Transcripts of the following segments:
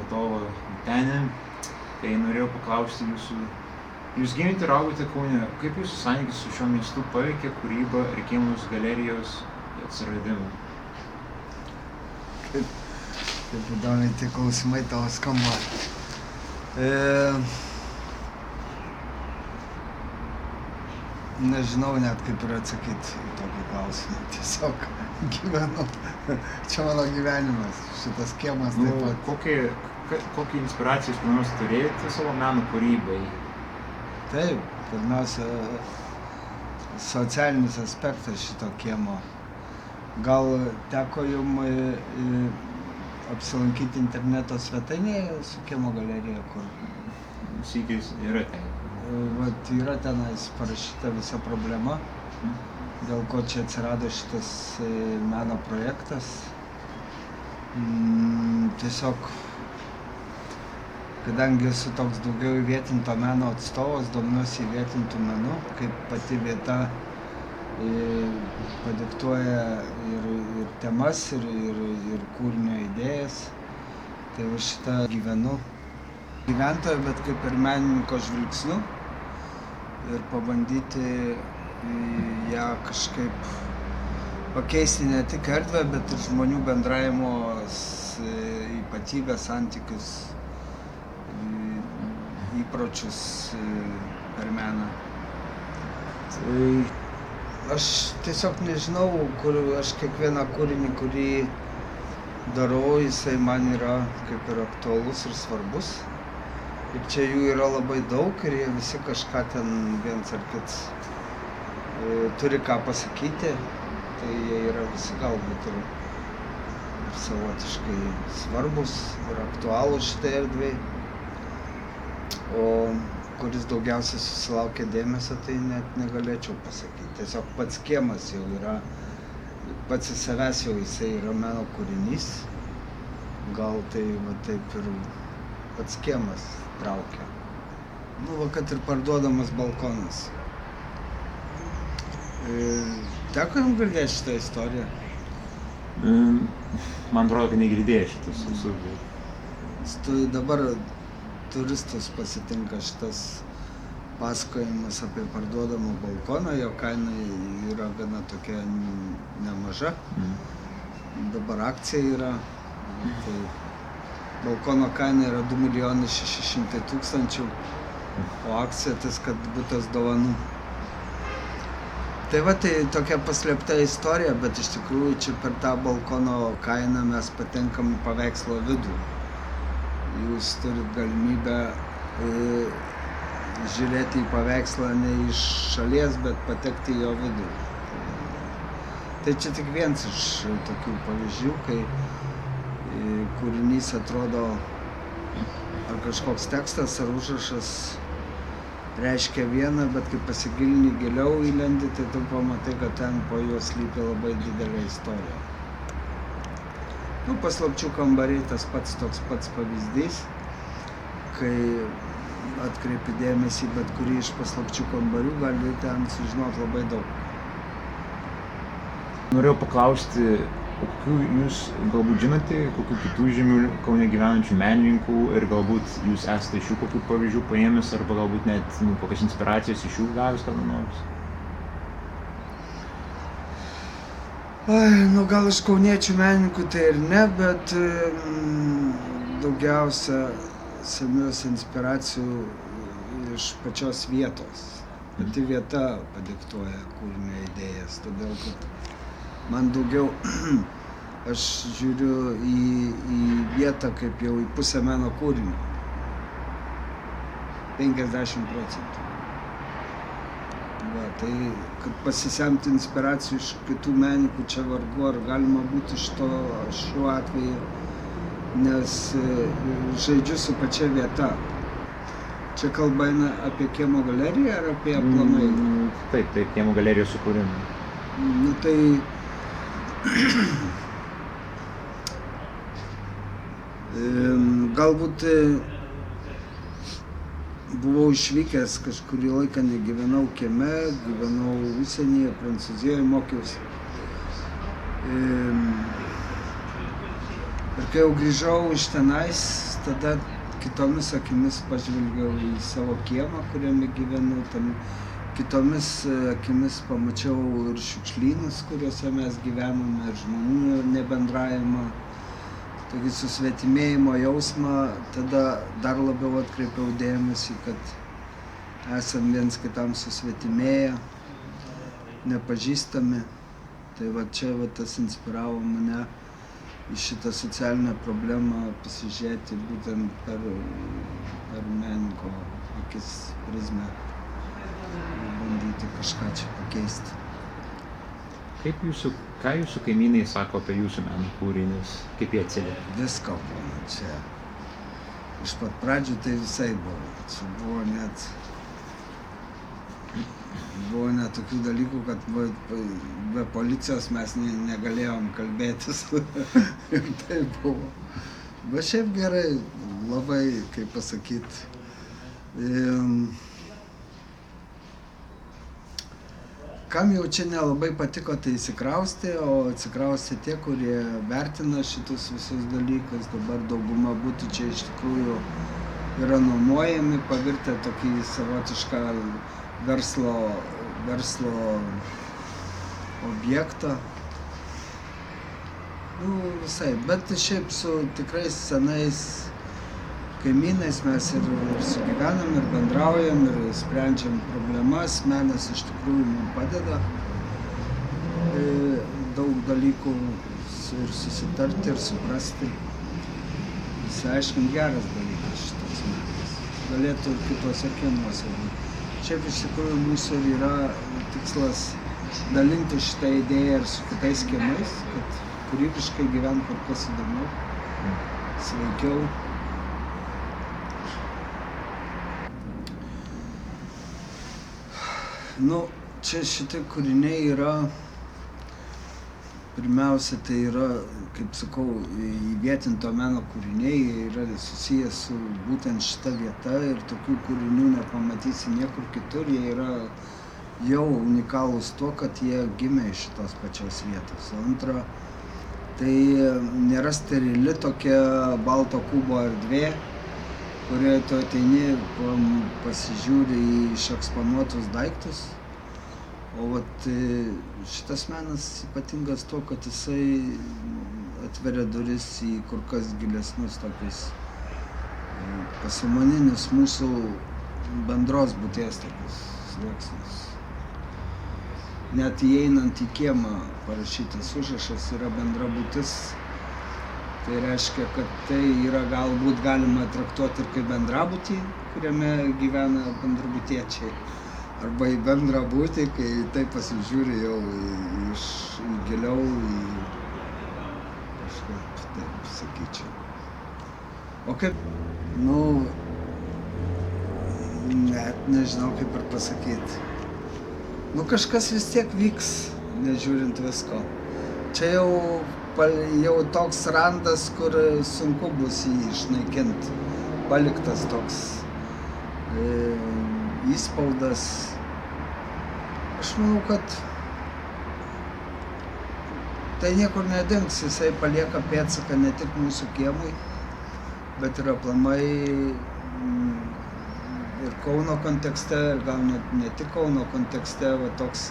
vadovą Vytenį. Tai norėjau paklausti jūsų. Jūs gimėte ir augote Kaune. Kaip jūsų santykis su šiuo miestu paveikė kūrybą ir Kėmos galerijos atsiradimą? Kaip įdomiai tie klausimai tavo skamba. Nežinau net kaip ir atsakyti į tokį klausimą. Tiesiog gyvenu. Čia mano gyvenimas. Šitas kiemas taip pat. Kokią inspiraciją jūs pirmiausia turėjote savo meno kūrybai? Taip, pirmiausia, socialinis aspektas šito kiemo. Gal teko jum apsilankyti interneto svetainėje su Kiemo galerija, kur Sykis yra ten. vat yra tenais parašyta visa problema, dėl ko čia atsirado šitas meno projektas. Tiesiog, kadangi esu toks daugiau įvietinto meno atstovas, domiuosi įvietintų menu, kaip pati vieta padiktuoja ir temas, ir kūrinio idėjas. Tai va šitą gyvenu gyventojo, bet kaip ir menininko žvilgsniu ir pabandyti ją kažkaip pakeisti ne tik erdvę, bet ir žmonių bendravimo ypatybės, santykius, įpročius per meną. Tai aš tiesiog nežinau, kur aš kiekvieną kūrinį, kurį darau, jisai man yra kaip ir aktualus ir svarbus. Ir čia jų yra labai daug ir jie visi kažką ten viens ar kits turi ką pasakyti. Tai jie yra visi galbūt ir savotiškai svarbus ir aktualūs šitai erdvei. O kuris daugiausiai susilaukia dėmesio, tai net negalėčiau pasakyti. Tiesiog pats kiemas jau yra, pats į savęs jau jisai yra meno kūrinys. Gal tai va taip ir pats kiemas traukia. Nu va, kad ir parduodamas balkonas. Teko jums girdėti šitą istoriją? Man atrodo, kad negirdėjai šitas visų. Dabar turistus pasitinka šitas pasakojimas apie parduodamą balkoną, jo kaina yra gana tokia nemaža. Dabar akcija yra, tai balkono kaina yra 2 600 000, o akcija tas, kad butas dovanų. Tai va, tai tokia paslėpta istorija, bet iš tikrųjų čia per tą balkono kainą mes patenkam į paveikslo vidų. Jūs turit galimybę žiūrėti į paveikslą ne iš šalies, bet patekti į jo vidų. Tai čia tik vienas iš tokių pavyzdžių, kai kūrinys atrodo, ar kažkoks tekstas, ar užrašas reiškia vieną, bet kai pasigilini giliau įlendi, tai tu pamatai, kad ten po juo slypi labai didelė istorija. Nu, paslapčių kambariai tas toks pats pavyzdys, kai atkreipi dėmesį bet kurį iš paslapčių kambarių, gali ten sužinoti labai daug. Norėjau paklausti, kokių jūs galbūt žinote, kokių kitų žymių Kaune gyvenančių menininkų ir galbūt jūs esate iš jų kokių pavyzdžių paėmęs arba galbūt net kokias inspiracijas iš jų gavęs kada nors? Nu, gal iš kauniečių menininkų tai ir ne, bet daugiausia semiuosi inspiracijų iš pačios vietos. Pati vieta padiktuoja kūrinio idėjas, todėl kad man daugiau aš žiūriu į vietą kaip jau į pusę meno kūrinio. 50%. Va, tai, kad pasisemti inspiracijų iš kitų menininkų čia vargu ar galima būti iš to šiuo atveju, nes žaidžiu su pačia vieta. Čia kalba eina apie Kiemo galeriją ar apie aplamai? Taip, Kiemo galerijos sukūrimą. Nu tai galbūt buvau išvykęs kažkurį laiką, negyvenau kieme, gyvenau užsienyje, Prancūzijoje mokiausi. Ir kai jau grįžau iš tenais, tada kitomis akimis pažvelgiau į savo kiemą, kuriame gyvenu, kitomis akimis pamačiau ir šiukšlynus, kuriuose mes gyvename, ir žmonių nebendravimą, tokį susvetimėjimo jausmą, tada dar labiau atkreipiau dėmesį, kad esam viens kitam susvetimėję, nepažįstami. Tai va čia tas inspiravo mane į šitą socialinę problemą pasižiūrėti būtent per menininko akis prizmę ir bandyti kažką čia pakeisti. Ką jūsų kaimynai sako apie jūsų meno kūrinius? Kaip jie atsiliepia? Visko buvo čia. Iš pat pradžių tai visai buvo. Čia buvo net tokių dalykų, kad be policijos mes negalėjom kalbėtis. Ir tai buvo. Bet šiaip gerai, labai, kaip pasakyt, kam jau čia nelabai patiko, tai įsikraustė, o atsikraustė tie, kurie vertina šitus visus dalykus. Dabar dauguma butų čia iš tikrųjų yra nuomojami, pavirtę tokį savotišką verslo objektą. Visai, bet šiaip su tikrai senais kaimynais mes ir sugyvenam, ir bendraujam, ir sprendžiam problemas. Menas iš tikrųjų mums padeda daug dalykų ir susitarti, ir suprasti. Išsiaiškinti geras dalykas šitas menas. Galėtų ir kitose kiemuose būti. Šiaip iš tikrųjų mūsų yra tikslas dalinti šitą idėją ir su kitais kiemais, kad kūrybiškai gyventi kur kas įdomiau, sveikiau. Čia šitie kūriniai yra, pirmiausia, tai yra, kaip sakau, įvietinto meno kūriniai, yra susijęs su būtent šita vieta ir tokių kūrinių nepamatysi niekur kitur. Jie yra jau unikalūs tuo, kad jie gimė iš šitos pačios vietos. Antra, tai nėra sterili tokia balto kubo erdvė, kurioje tu ateini, pasižiūri į išeksponuotus daiktus. O šitas menas ypatingas tuo, kad jisai atveria duris į kur kas gilesnius tokius pasąmoninius mūsų bendros būties tokius sluoksnius. Net įeinant į kiemą parašytas užrašas yra bendra būtis. Tai reiškia, kad tai yra galbūt galima traktuoti ir kaip bendrabutį, kuriame gyvena bendrabutiečiai. Arba į bendrą būtį, kai tai pasižiūri jau giliau į kažkaip taip sakyčiau. O kaip, net nežinau kaip ir pasakyti. Kažkas vis tiek vyks, nežiūrint visko. Čia jau toks randas, kur sunku bus jį išnaikinti. Paliktas toks įspaudas. Aš manau, kad tai niekur nedings, jisai palieka pėdsaką ne tik mūsų kiemui, bet ir aplamai ir Kauno kontekste, ir gal ne tik Kauno kontekste, toks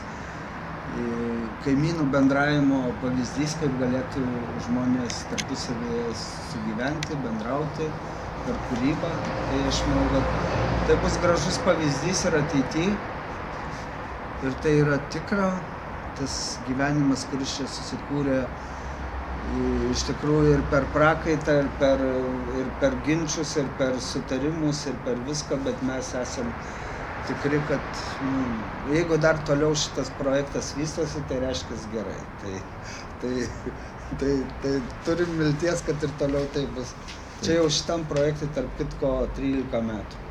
kaimynų bendravimo pavyzdys, kaip galėtų žmonės tarpusavėje sugyventi, bendrauti per kūrybą. Tai aš manau, kad tai bus gražus pavyzdys ir ateityje. Ir tai yra tikra, tas gyvenimas, kuris čia susikūrė iš tikrųjų ir per prakaitą, ir per ginčius, ir per sutarimus, ir per viską, bet mes esam tikri, kad jeigu dar toliau šitas projektas vystosi, tai reiškia gerai. Tai turim vilties, kad ir toliau tai bus. Čia jau šitam projektui tarp kitko 13 metų.